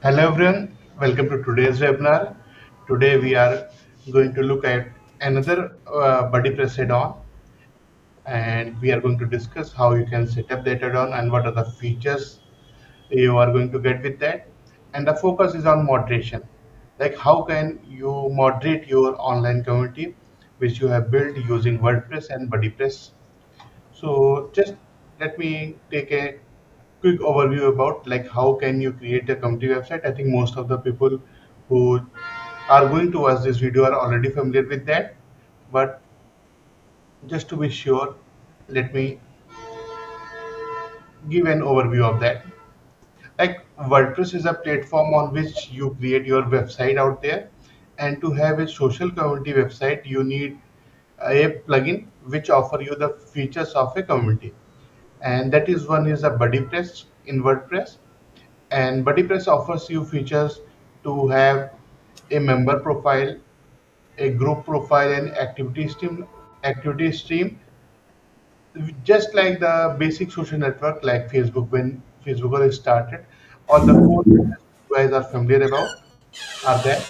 Hello everyone, welcome to today's webinar. Today we are going to look at another BuddyPress add-on, and we are going to discuss how you can set up that add-on and what are the features you are going to get with that. And the focus is on moderation, like how can you moderate your online community which you have built using WordPress and BuddyPress. So just let me take a quick overview about like how can you create a community website. I think most of the people who are going to watch this video are already familiar with that, but just to be sure, let me give an overview of that. Like WordPress is a platform on which you create your website out there, and to have a social community website you need a plugin which offer you the features of a community, and that is one is a BuddyPress in WordPress. And BuddyPress offers you features to have a member profile, a group profile, and activity stream, just like the basic social network like Facebook. When Facebook was started, all the core features you guys are familiar about are there.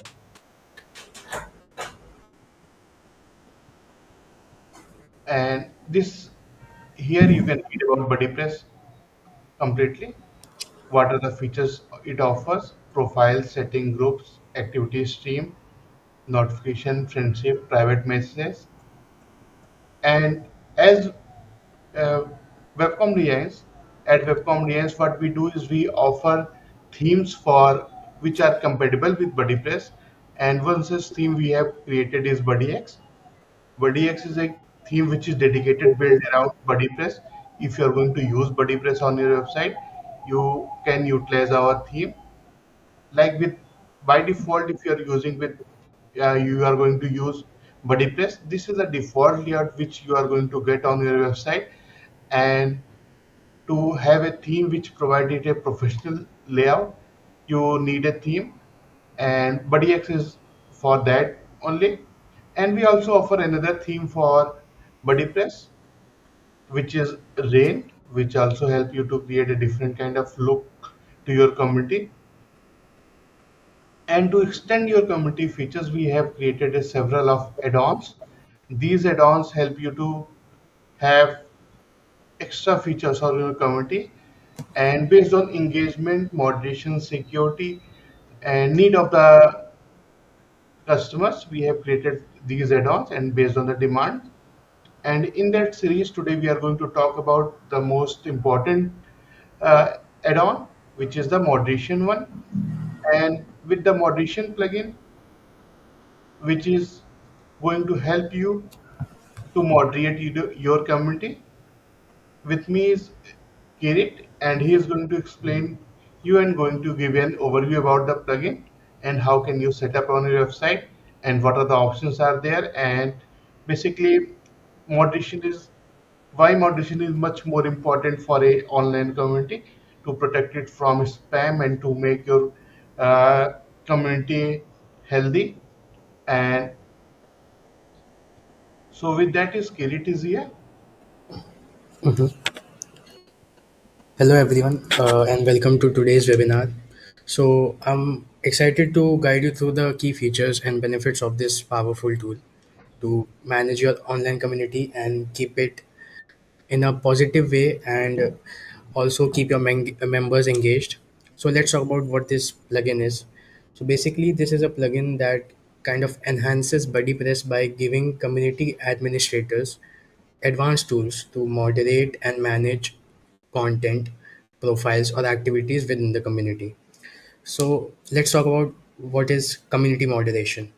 And this here you can read about BuddyPress completely. What are the features it offers? Profile, setting, groups, activity stream, notification, friendship, private messages. And as uh, Webcom Reliance, at Webcom Reliance, what we do is we offer themes for which are compatible with BuddyPress. And one such theme we have created is BuddyX. BuddyX is a theme which is dedicated built around BuddyPress. If you are going to use BuddyPress on your website, you can utilize our theme. Like with by default, if you are using with you are going to use BuddyPress, this is the default layout which you are going to get on your website. And to have a theme which provided a professional layout, you need a theme, and BuddyX is for that only. And we also offer another theme for BuddyPress, which is Rain, which also help you to create a different kind of look to your community. And to extend your community features, we have created a several of add-ons. These add-ons help you to have extra features on your community, and based on engagement, moderation, security, and need of the customers, we have created these add-ons and based on the demand. And in that series today we are going to talk about the most important add-on, which is the moderation one. And with the moderation plugin, which is going to help you to moderate your community. With me is Kirit, and he is going to explain you and going to give an overview about the plugin and how can you set up on your website and what are the options are there. And basically, moderation is why moderation is much more important for a online community, to protect it from spam and to make your uh, community healthy. And so with that is Kirit is here. Mhm. Hello, everyone, and welcome to today's webinar. So, I'm excited to guide you through the key features and benefits of this powerful tool to manage your online community and keep it in a positive way and also keep your members engaged. So, let's talk about what this plugin is. So, basically, this is a plugin that kind of enhances BuddyPress by giving community administrators advanced tools to moderate and manage content, profiles, or activities within the community. So let's talk about what is community moderation.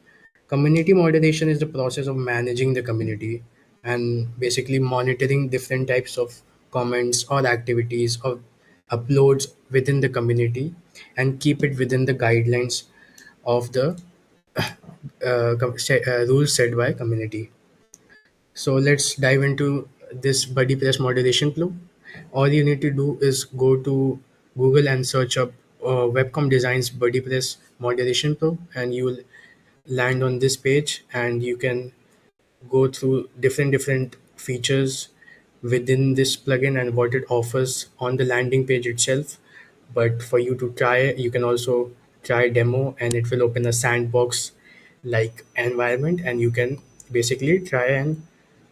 Community moderation is the process of managing the community and basically monitoring different types of comments or activities or uploads within the community and keep it within the guidelines of the rules set by community. So let's dive into this BuddyPress moderation flow. All you need to do is go to Google and search up Webcom Designs BuddyPress Moderation Pro, and you will land on this page, and you can go through different features within this plugin and what it offers on the landing page itself. But for you to try it, you can also try demo, and it will open a sandbox like environment, and you can basically try and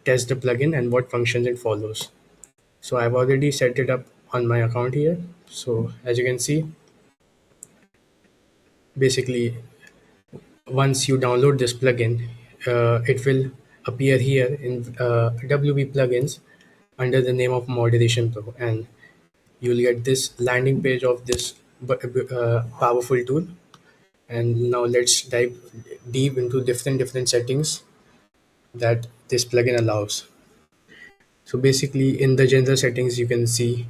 test the plugin and what functions it follows. So I've already set it up on my account here. So as you can see, basically once you download this plugin, it will appear here in WP plugins under the name of Moderation Pro, and you'll get this landing page of this powerful tool. And now let's dive deep into different settings that this plugin allows. So basically, in the general settings, you can see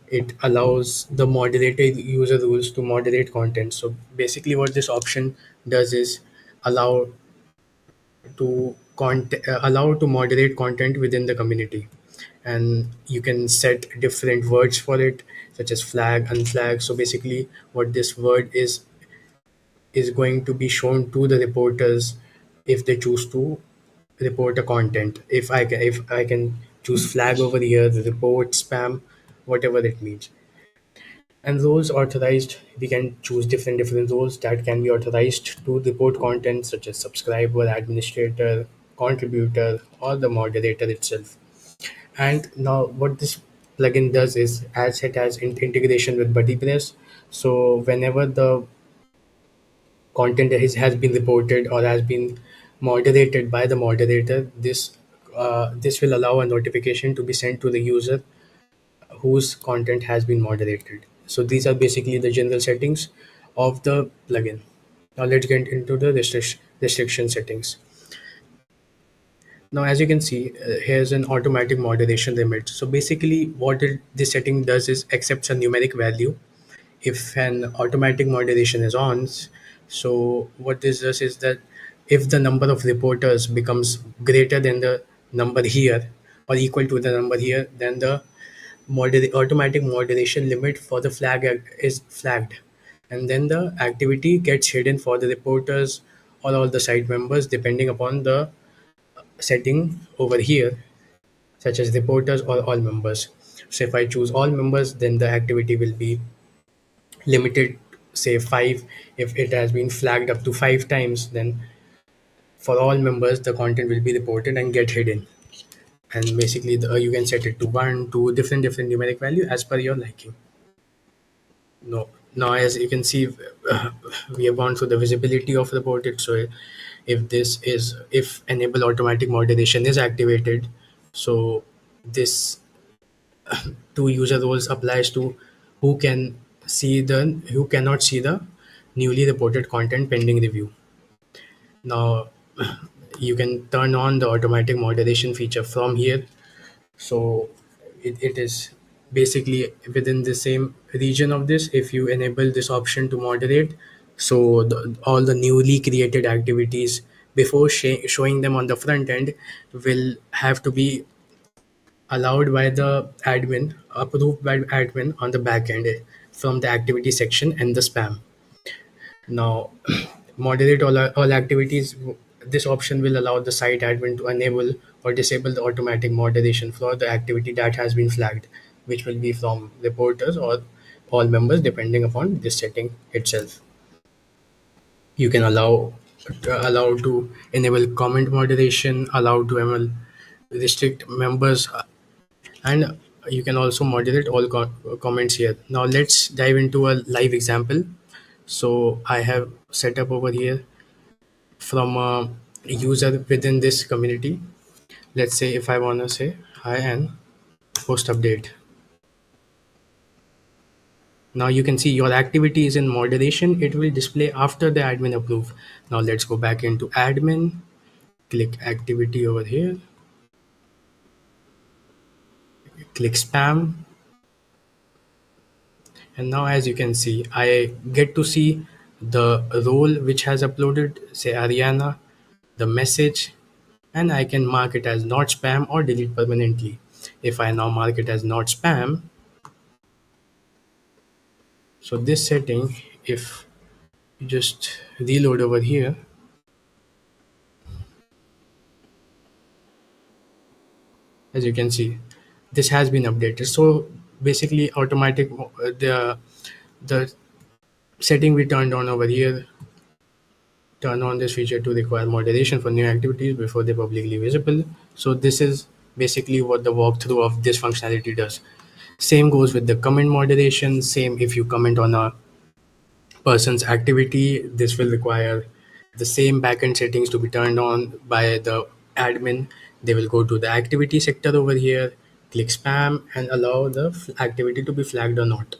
it allows the moderator user rules to moderate content. So basically, what this option does is allow allow to moderate content within the community, and you can set different words for it, such as flag, unflag. So basically, what this word is going to be shown to the reporters if they choose to report a content. If I can choose flag over here, the report, spam, whatever it means. And roles authorized, we can choose different roles that can be authorized to report content, such as subscriber, administrator, contributor, or the moderator itself. And now what this plugin does is, as it has integration with BuddyPress, so whenever the content has been reported or has been moderated by the moderator, this will allow a notification to be sent to the user whose content has been moderated. So these are basically the general settings of the plugin. Now let's get into the restriction settings. Now, as you can see, here's an automatic moderation limit. So basically, this setting does is accepts a numeric value if an automatic moderation is on. So what this does is that if the number of reporters becomes greater than the number here or equal to the number here, then the automatic moderation limit for the is flagged, and then the activity gets hidden for the reporters or all the site members depending upon the setting over here, such as reporters or all members. So if I choose all members, then the activity will be limited, say 5. If it has been flagged up to 5 times, then for all members the content will be reported and get hidden. And basically you can set it to 1, 2, different numeric value as per your liking. No, now as you can see, uh, we have gone through the visibility of reported. So if enable automatic moderation is activated, so this two user roles applies to who can who cannot see the newly reported content pending review. Now you can turn on the automatic moderation feature from here. So it is basically within the same region of this. If you enable this option to moderate, so all the newly created activities before showing them on the front end will have to be allowed by the admin, approved by admin on the back end from the activity section and the spam. Now, moderate all activities. This option will allow the site admin to enable or disable the automatic moderation for the activity that has been flagged, which will be from reporters or all members, depending upon this setting itself. You can allow to enable comment moderation, allow to enable restrict members, and you can also moderate all comments here. Now let's dive into a live example. So I have set up over here from a user within this community. Let's say if I want to say hi and post update. Now you can see your activity is in moderation. It will display after the admin approve. Now let's go back into admin, click activity over here, click spam. And now as you can see, I get to see the role which has uploaded, say Ariana, the message, and I can mark it as not spam or delete permanently. If I now mark it as not spam, so this setting, if you just reload over here, as you can see, this has been updated. So basically, automatic the setting we turned on over here, turn on this feature to require moderation for new activities before they're publicly visible. So this is basically what the walkthrough of this functionality does. Same goes with the comment moderation. Same, if you comment on a person's activity, this will require the same backend settings to be turned on by the admin. They will go to the activity sector over here, click spam, and allow the activity to be flagged or not.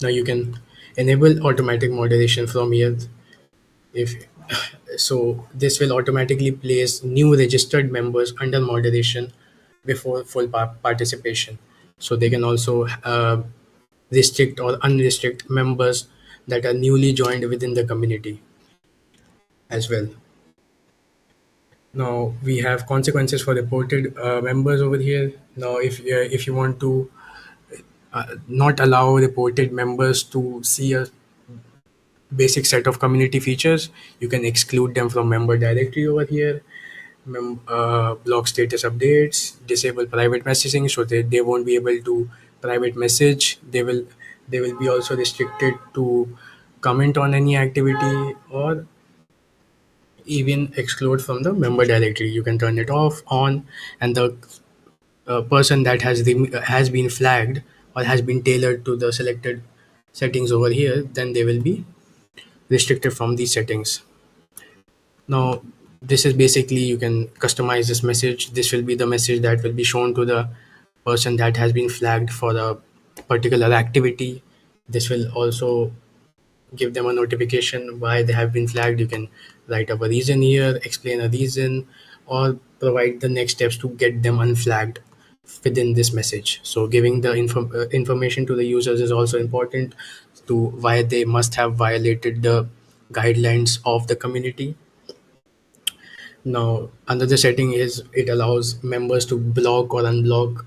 Now you can enable automatic moderation from here. If so, this will automatically place new registered members under moderation before full participation. So they can also restrict or unrestrict members that are newly joined within the community as well. Now we have consequences for reported members over here. Now, if you want to not allow reported members to see a basic set of community features, you can exclude them from member directory over here. Block status updates, disable private messaging so that they won't be able to private message. They will be also restricted to comment on any activity or even exclude from the member directory. You can turn it off, on, and the person that has been flagged or has been tailored to the selected settings over here, then they will be restricted from these settings. Now, this is basically you can customize this message. This will be the message that will be shown to the person that has been flagged for a particular activity. This will also give them a notification why they have been flagged. You can write up a reason here, explain a reason, or provide the next steps to get them unflagged within this message. So, giving the information to the users is also important to why they must have violated the guidelines of the community. Now, another setting is it allows members to block or unblock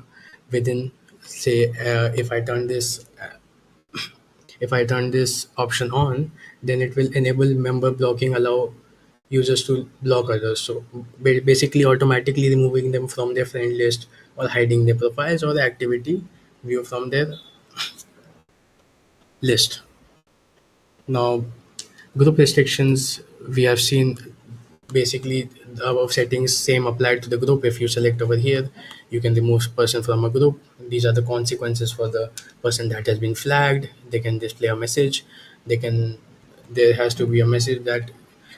within, say, if I turn this option on, then it will enable member blocking, allow users to block others. So basically, automatically removing them from their friend list or hiding their profiles or the activity view from their list. Now, group restrictions we have seen. Basically, the above settings same apply to the group. If you select over here, you can remove person from a group. These are the consequences for the person that has been flagged. They can display a message. There has to be a message that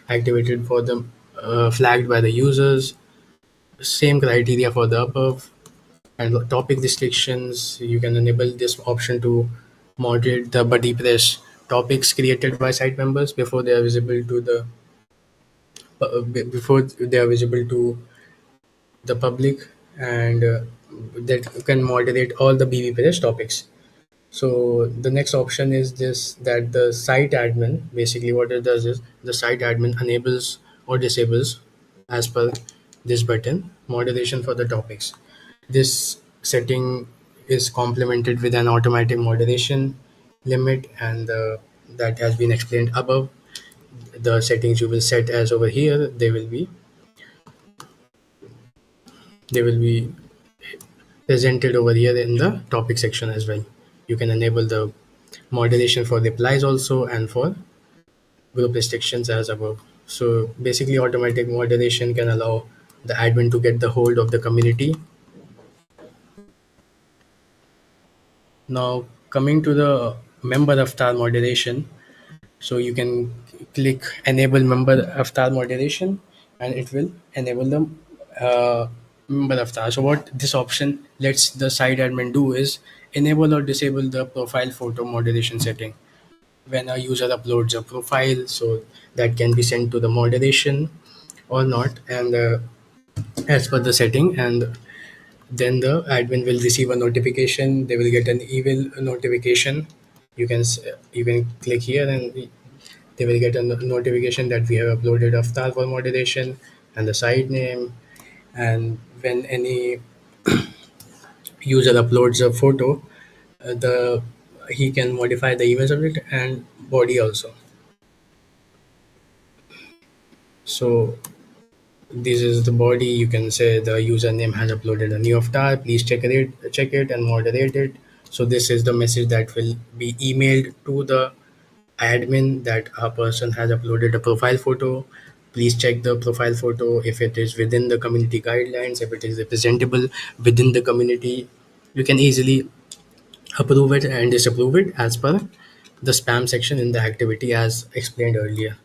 activated for them, flagged by the users. Same criteria for the above. And topic restrictions, you can enable this option to moderate the BuddyPress topics created by site members before they are visible to the before they are visible to the public, and that can moderate all the BBPress topics. So the next option is this, that the site admin, basically what it does is the site admin enables or disables, as per this button, moderation for the topics. This setting is complemented with an automatic moderation limit, and that has been explained above. The settings you will set as over here, they will be presented over here in the topic section as well. You can enable the moderation for replies also and for group restrictions as above. So basically, automatic moderation can allow the admin to get the hold of the community. Now, coming to the member avatar moderation, so you can click enable member avatar moderation, and it will enable the member avatar. So what this option lets the site admin do is enable or disable the profile photo moderation setting. When a user uploads a profile, so that can be sent to the moderation or not, and as per the setting. And then the admin will receive a notification. They will get an email notification. You can click here, and they will get a notification that we have uploaded avatar for moderation and the site name. And when any user uploads a photo, the he can modify the image of it and body also. So this is the body. You can say the username has uploaded a new avatar. Please check it and moderate it. So this is the message that will be emailed to the admin that a person has uploaded a profile photo. Please check the profile photo if it is within the community guidelines, if it is representable within the community. You can easily approve it and disapprove it as per the spam section in the activity as explained earlier.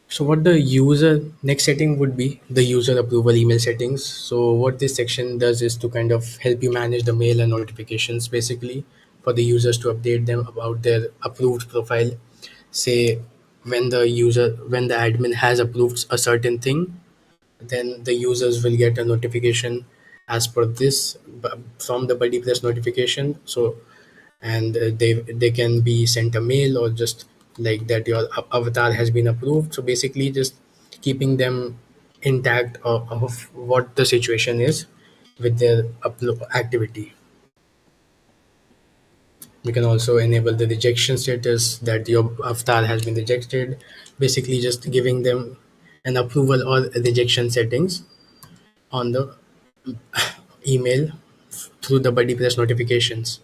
So what the user next setting would be the user approval email settings. So what this section does is to kind of help you manage the mail and notifications basically for the users to update them about their approved profile. Say when the admin has approved a certain thing, then the users will get a notification as per this from the BuddyPress notification. So and they can be sent a mail or just like that your avatar has been approved. So basically just keeping them intact of what the situation is with their upload activity. We can also enable the rejection status that your avatar has been rejected, basically just giving them an approval or rejection settings on the email through the BuddyPress notifications.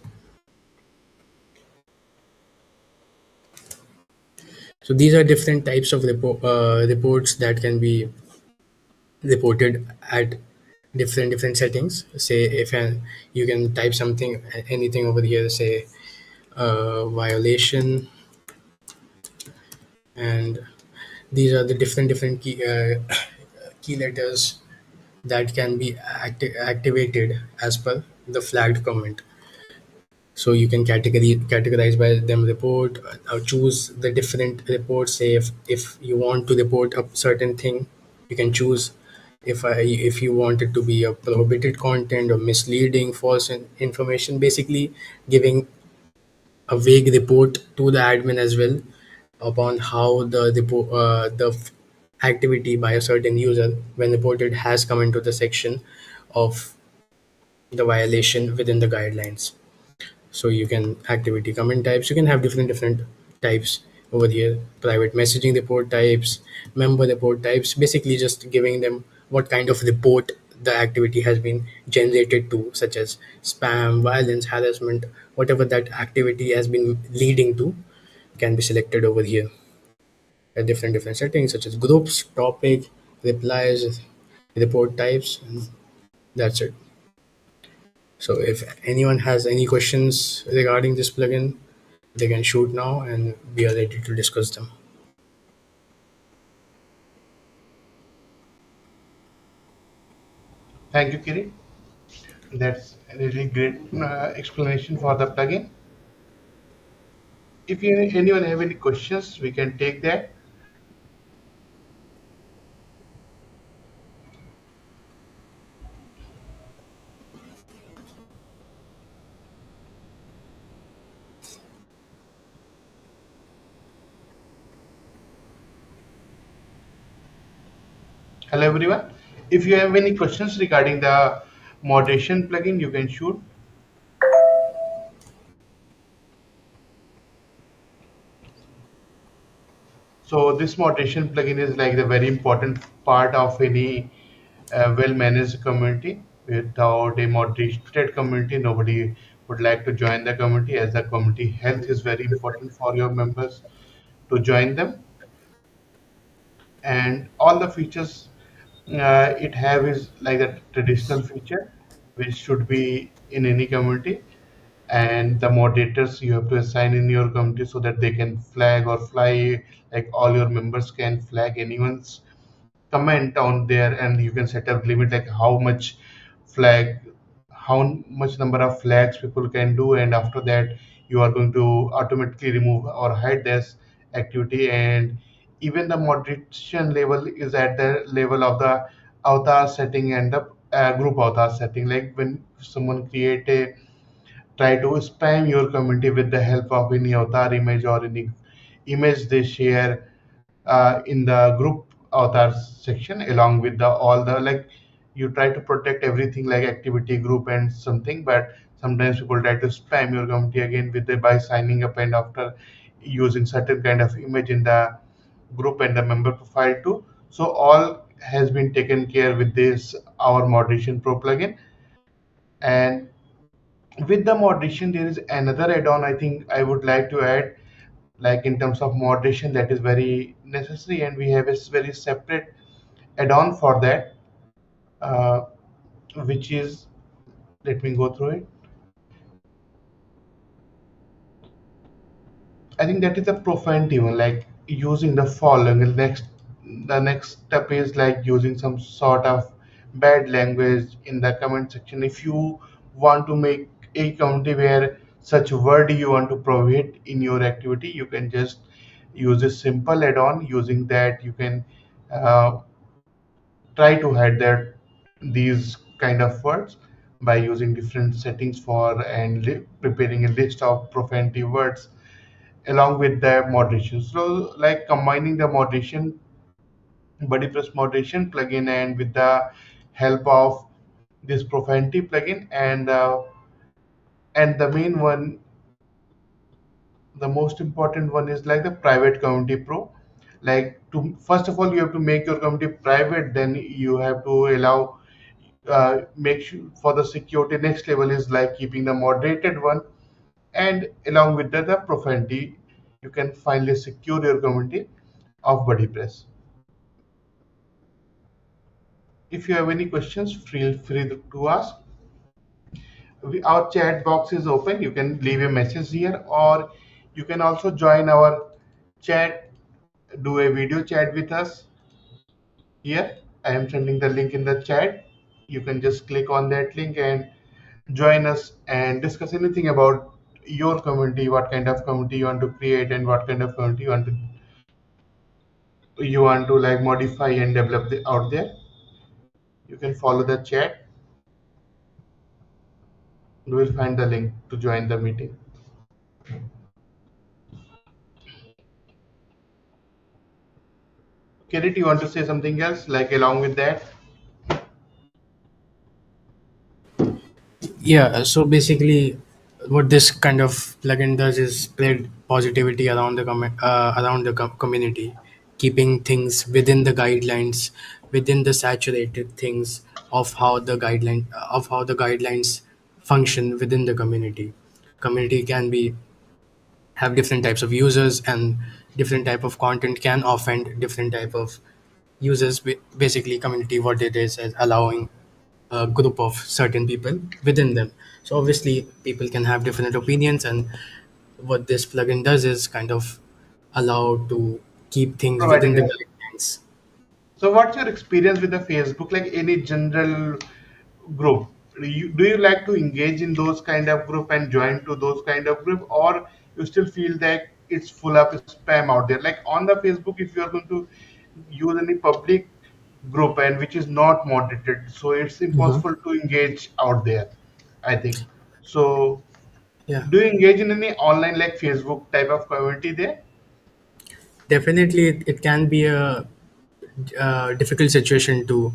So these are different types of reports that can be reported at different settings. Say if you can type something anything over here, say violation, and these are the different key letters that can be activated as per the flagged comment. So you can categorize by them report or choose the different reports. Say if you want to report a certain thing, you can choose if you want it to be a prohibited content or misleading false information, basically giving a vague report to the admin as well upon how activity by a certain user when reported has come into the section of the violation within the guidelines. So you can activity comment types, you can have different types over here: private messaging report types, member report types, basically just giving them what kind of report the activity has been generated to, such as spam, violence, harassment, whatever that activity has been leading to can be selected over here at different settings such as groups, topic, replies, report types, and that's it. So if anyone has any questions regarding this plugin, they can shoot now and we are ready to discuss them. Thank you, Kiri. That's a really great explanation for the plugin. If anyone have any questions, we can take that. Hello, everyone. If you have any questions regarding the moderation plugin, you can shoot. So this moderation plugin is like the very important part of any well-managed community. Without a moderated community, nobody would like to join the community, as the community health is very important for your members to join them. And all the features it have is like a traditional feature, which should be in any community. And the moderators you have to assign in your community so that they can flag or fly, like all your members can flag anyone's comment on there, and you can set a limit like flag how much number of flags people can do, and after that you are going to automatically remove or hide this activity. And even the moderation level is at the level of the avatar setting and the group avatar setting. Like when someone create a try to spam your community with the help of any avatar image or any image they share in the group avatar section, along with the all the, like, you try to protect everything like activity group and something, but sometimes people try to spam your community again with the by signing up and after using certain kind of image in the group and the member profile too. So all has been taken care with this our moderation pro plugin. And with the moderation, there is another add-on I think I would like to add, like in terms of moderation, that is very necessary, and we have a very separate add-on for that, uh, which is, let me go through it. I think that is a profanity one, like using the following. The next step is like using some sort of bad language in the comment section. If you want to make a community where such word you want to prohibit in your activity, you can just use a simple add-on. Using that, you can uh, try to hide that these kind of words by using different settings for and preparing a list of profanity words along with the moderation. So, like combining the moderation, BuddyPress moderation plugin, and with the help of this profanity plugin, and the main one, the most important one is like the private community pro. Like to first of all, you have to make your community private. Then you have to allow make sure for the security. Next level is like keeping the moderated one, and along with the profanity, you can finally secure your community of BuddyPress. If you have any questions, feel free to ask. Our chat box is open. You can leave a message here, or you can also join our chat, do a video chat with us here. I am sending the link in the chat. You can just click on that link and join us and discuss anything about your community, what kind of community you want to create, and what kind of community you want to like modify and develop out there. You can follow the chat. You will find the link to join the meeting. Kirit, you want to say something else, like along with that? Yeah, so basically, what this kind of plugin does is spread positivity around the community, keeping things within the guidelines, within the saturated things of how the guidelines function within the community. Community can be have different types of users, and different type of content can offend different type of users. Basically, community, what it is allowing a group of certain people within them. So obviously people can have different opinions, and what this plugin does is kind of allow to keep things within Providing the us. guidelines. So, what's your experience with the Facebook? Like any general group, do you like to engage in those kind of group and join to those kind of group, or you still feel that it's full of spam out there? Like on the Facebook, if you are going to use any public group and which is not moderated, so it's Hmm. impossible to engage out there, I think. So, Yeah, do you engage in any online like Facebook type of community there? definitely it can be a difficult situation to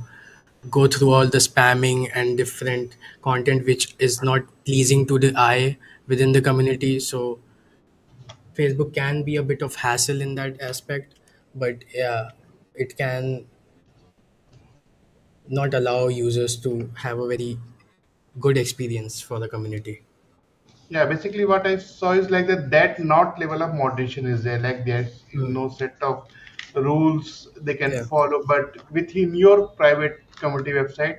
go through all the spamming and different content which is not pleasing to the eye within the community. So Facebook can be a bit of hassle in that aspect, but yeah, it can not allow users to have a very good experience for the community. Yeah, basically what I saw is like that not level of moderation is there. Like there's Mm. no set of rules they can Yeah. follow, but within your private community website,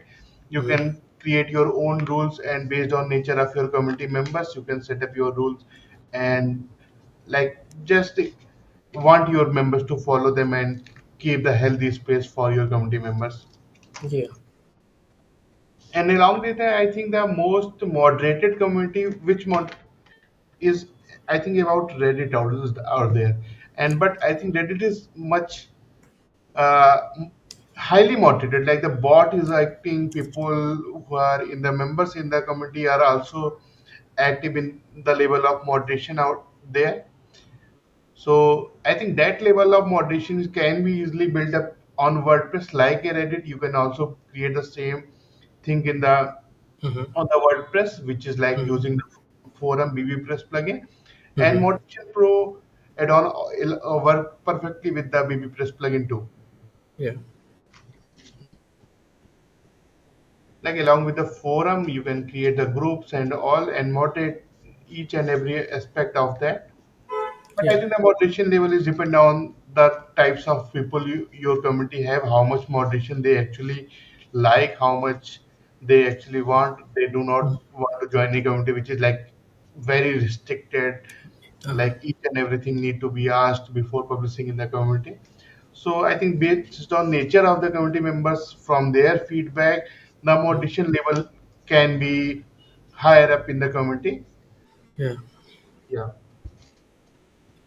you Mm. can create your own rules, and based on nature of your community members, you can set up your rules and like just want your members to follow them and keep the healthy space for your community members. Yeah. And along with that, I think the most moderated community, which is I think about Reddit out there, and but I think Reddit is much uh, highly motivated. Like the bot is acting, people who are in the members in the community are also active in the level of moderation out there. So I think that level of moderation can be easily built up on WordPress like a Reddit. You can also create the same thing in the Mm-hmm. on the WordPress, which is like Mm-hmm. using the forum BBPress plugin. And Mm-hmm. Moderation Pro add-on work perfectly with the BBPress plugin too. Yeah. Like along with the forum, you can create the groups and all and moderate each and every aspect of that. But I Yeah. think the moderation level is depend on the types of people your community have, how much moderation they actually like, how much they actually want. They do not want to join a community which is like very restricted, Uh-huh. like each and everything need to be asked before publishing in the community. So I think based on nature of the community members, from their feedback, the moderation level can be higher up in the community. Yeah. Yeah.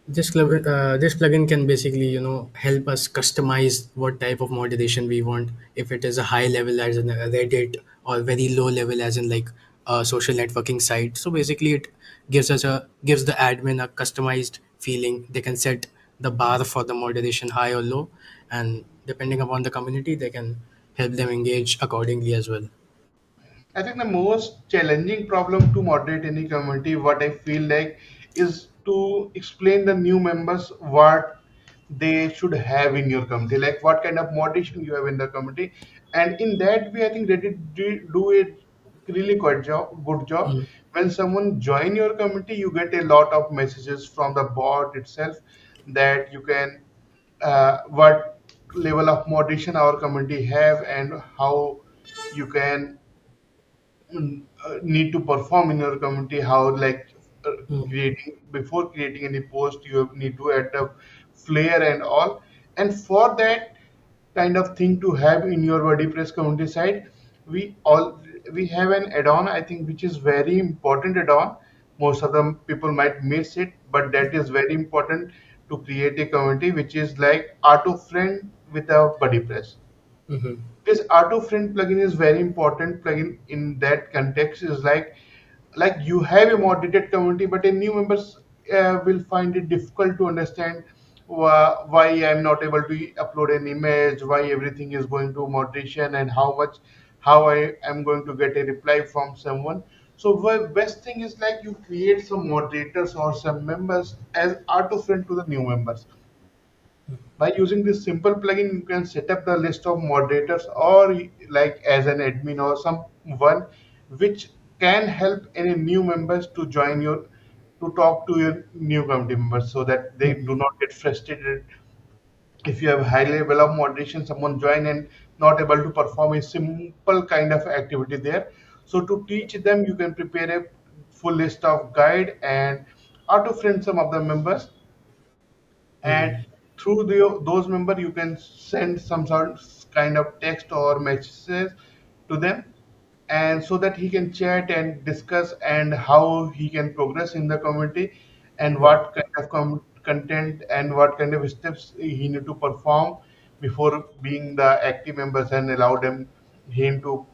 This plugin can basically, help us customize what type of moderation we want. If it is a high level as in a Reddit, or very low level as in like a social networking site. So basically, it gives the admin a customized feeling. They can set the bar for the moderation high or low, and depending upon the community, they can help them engage accordingly as well. I think the most challenging problem to moderate any community, what I feel like, is to explain the new members what they should have in your community, like what kind of moderation you have in the community, and in that way, I think Reddit do it really quite good job. Mm, When someone join your community, you get a lot of messages from the bot itself that you can what level of moderation our community have and how you can need to perform in your community, how like uh, mm, creating before creating any post you need to add the flair and all. And for that kind of thing to have in your WordPress community site, we have an add-on, I think, which is very important add-on. Most of them people might miss it, but that is very important to create a community, which is like auto friend with a BuddyPress. mhm, This auto friend plugin is very important plugin in that context. Is like you have a moderated community, but a new members will find it difficult to understand why I'm not able to upload an image, why everything is going to moderation, and how I am going to get a reply from someone. So the best thing is like you create some moderators or some members as auto friend to the new members. By using this simple plugin, you can set up the list of moderators or like as an admin or someone which can help any new members to join your to talk to your new community members so that they mhm, do not get frustrated if you have high level of moderation, someone join and not able to perform a simple kind of activity there. So to teach them, you can prepare a full list of guide and auto friend some of the members, and mhm. through those members you can send some sort kind of text or messages to them, and so that he can chat and discuss and how he can progress in the community and Yeah. what kind of content and what kind of steps he need to perform before being the active members and allow him to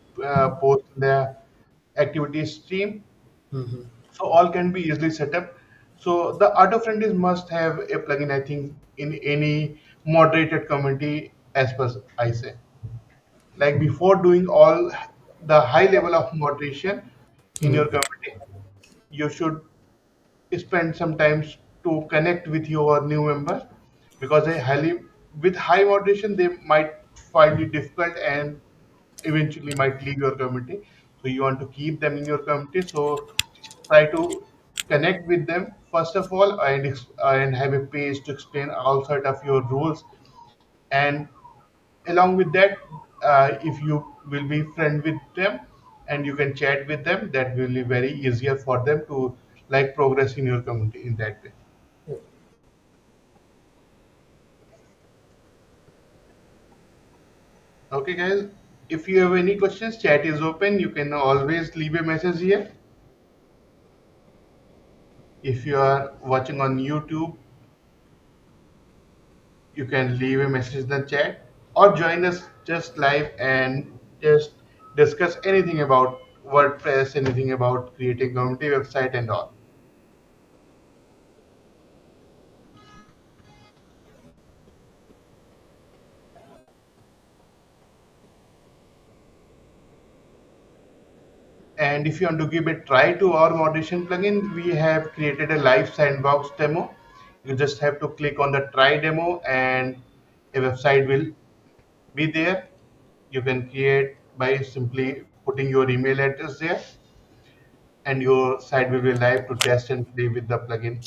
post the activity stream. Mhm. So all can be easily set up. So the auto friend is must have a plugin, I think, in any moderated community, as per I say. Like before doing all the high level of moderation in your Mhm. community, you should spend some time to connect with your new members, because they highly with high moderation they might find it difficult and eventually might leave your community. So you want to keep them in your community, so try to connect with them first of all, and and have a page to explain all sort of your rules. And along with that, if you will be friend with them and you can chat with them, that will be very easier for them to like progress in your community in that way. Okay guys, if you have any questions, chat is open, you can always leave a message here. If you are watching on YouTube, you can leave a message in the chat or join us just live and just discuss anything about WordPress, anything about creating community website and all. And if you want to give a try to our moderation plugin, we have created a live sandbox demo. You just have to click on the try demo and a website will be there. You can create by simply putting your email address there, and your site will be live to test and play with the plugin.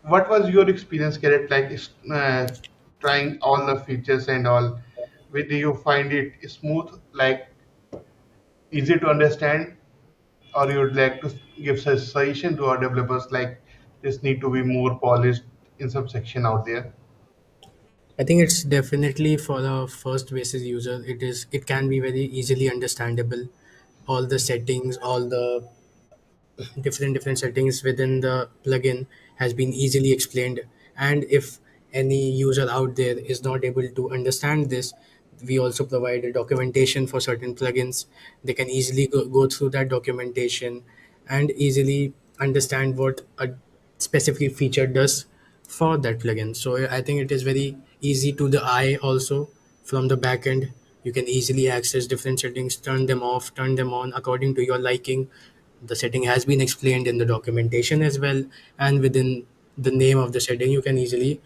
What was your experience, Garrett, like trying all the features and all? Do you find it smooth, like easy to understand, or you'd like to give a suggestion to our developers like this need to be more polished in some section out there? I think it's definitely for the first basis user. It can be very easily understandable. All the settings, all the different settings within the plugin has been easily explained. And if any user out there is not able to understand this, we also provide a documentation for certain plugins. They can easily go through that documentation and easily understand what a specific feature does for that plugin. So I think it is very easy to the eye also. From the back end, you can easily access different settings, turn them off, turn them on according to your liking. The setting has been explained in the documentation as well, and within the name of the setting you can easily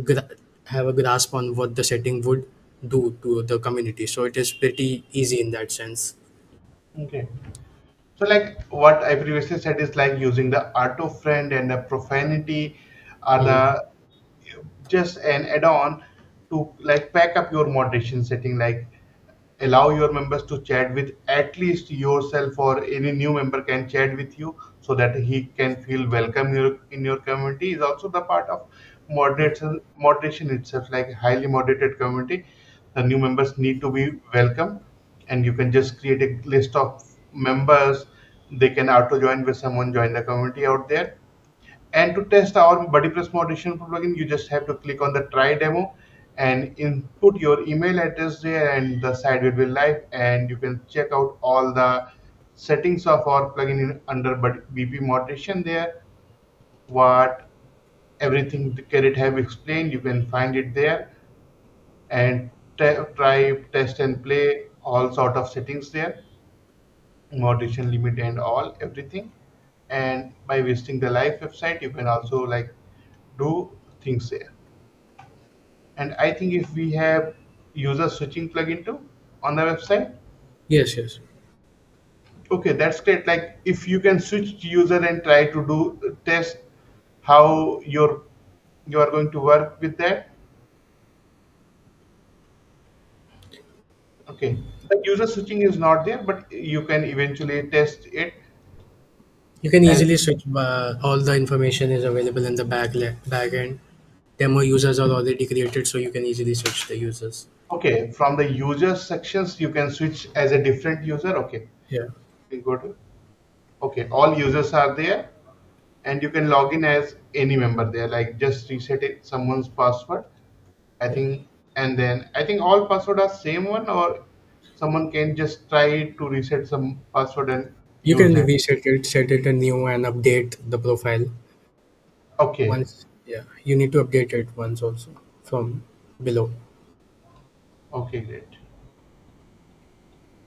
gra- have a grasp on what the setting would do to the community. So it is pretty easy in that sense. Okay. So like what I previously said is like using the auto friend and the profanity are Mhm. the just an add-on to like pack up your moderation setting, like allow your members to chat with at least yourself, or any new member can chat with you so that he can feel welcome in your community is also the part of moderation itself, like highly moderated community. The new members need to be welcome, and you can just create a list of members. They can auto join with someone join the community out there. And to test our BuddyPress Moderation Pro plugin, you just have to click on the try demo and input your email address there, and the site will be live. And you can check out all the settings of our plugin under BP Moderation there. What everything the Carrot have explained, you can find it there, and try, test, and play all sort of settings there, moderation limit and all everything. And by visiting the live website, you can also like do things there. And I think if we have user switching plugin too on the website, Yes, yes. okay, that's great. Like if you can switch user and try to do test how you are going to work with that. Okay, the user switching is not there, but you can eventually test it. You can And easily switch. All the information is available in the back end. Demo users are already created, so you can easily switch the users. okay, from the user sections, you can switch as a different user. Okay, Yeah. we go to, okay, all users are there, and you can log in as any member there. Like just reset it, someone's password, I Yeah. think, and then I think all password are same one, or someone can just try to reset some password and You use can that. reset it, set it a new, and update the profile Okay, once. Yeah, you need to update it once also from below. okay, great.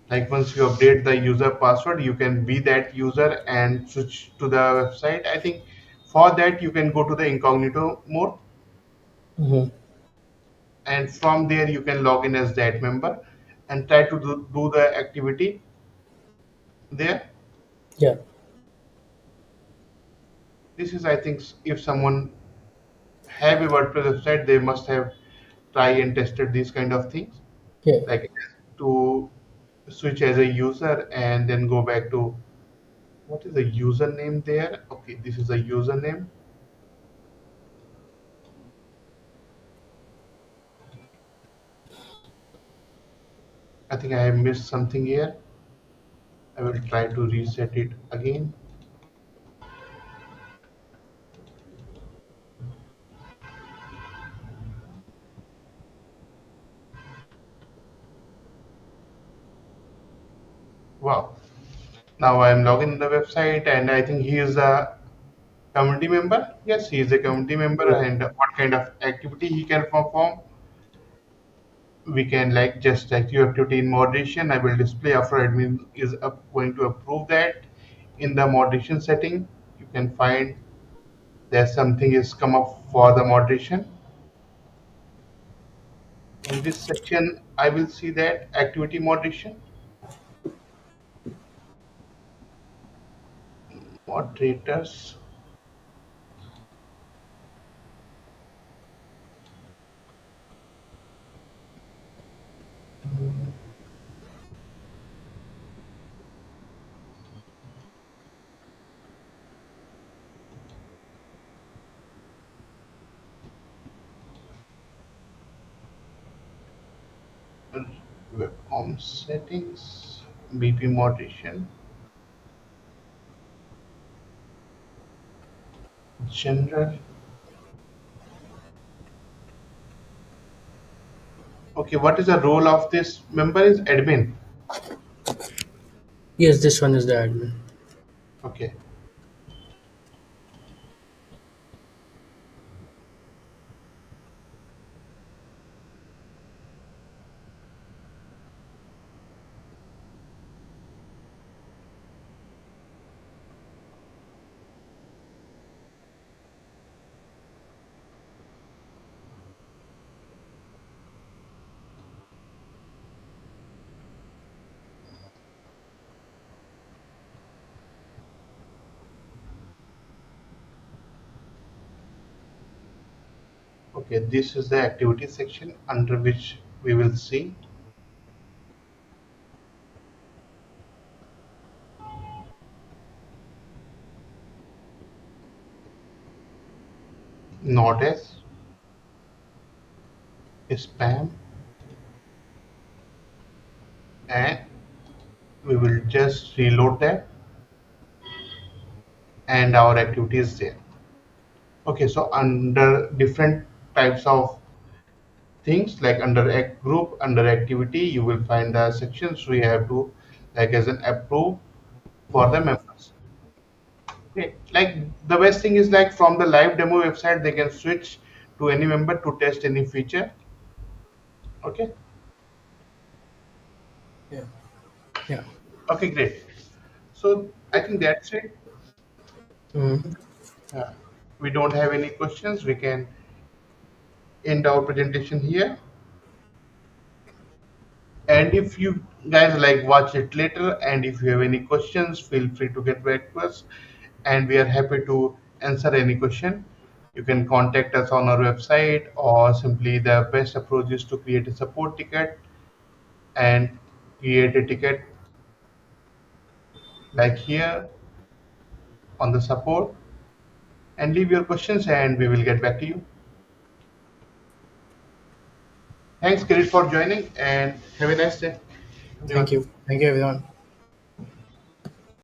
Like once you update the user password, you can be that user and switch to the website. I think for that you can go to the incognito mode, Hmm. and from there you can log in as that member and try to do the activity there. Yeah. This is, I think, if someone have a WordPress website, they must have tried and tested these kind of things, Yeah. like to switch as a user and then go back to what is the username there. Okay, this is a username. I think I have missed something here. I will try to reset it again. Wow. Now I am logging in the website, and I think he is a community member. Yes, he is a community member, and what kind of activity he can perform. We can like just active activity in moderation. I will display after admin is going to approve that in the moderation setting. You can find. There's something is come up for the moderation. In this section, I will see that activity moderation, moderators, webcom settings, BP moderation, general. Okay, what is the role of this member is admin. Yes, this one is the admin. Okay, okay, this is the activity section under which we will see notice, spam, and we will just reload that and our activity is there. Okay, so under different types of things like under group, under activity, you will find the sections we have to like as an approve for the members. Okay, like the best thing is like from the live demo website, they can switch to any member to test any feature. Okay, Yeah. Yeah. okay, great. So I think that's it. Mm-hmm. Uh, we don't have any questions. We can end our presentation here. And if you guys like watch it later, and if you have any questions, feel free to get back to us, and we are happy to answer any question. You can contact us on our website, or simply the best approach is to create a support ticket and create a ticket like here on the support and leave your questions, and we will get back to you. Thanks, Kirit, for joining, and have a nice day, Thank everyone. you. Thank you, everyone.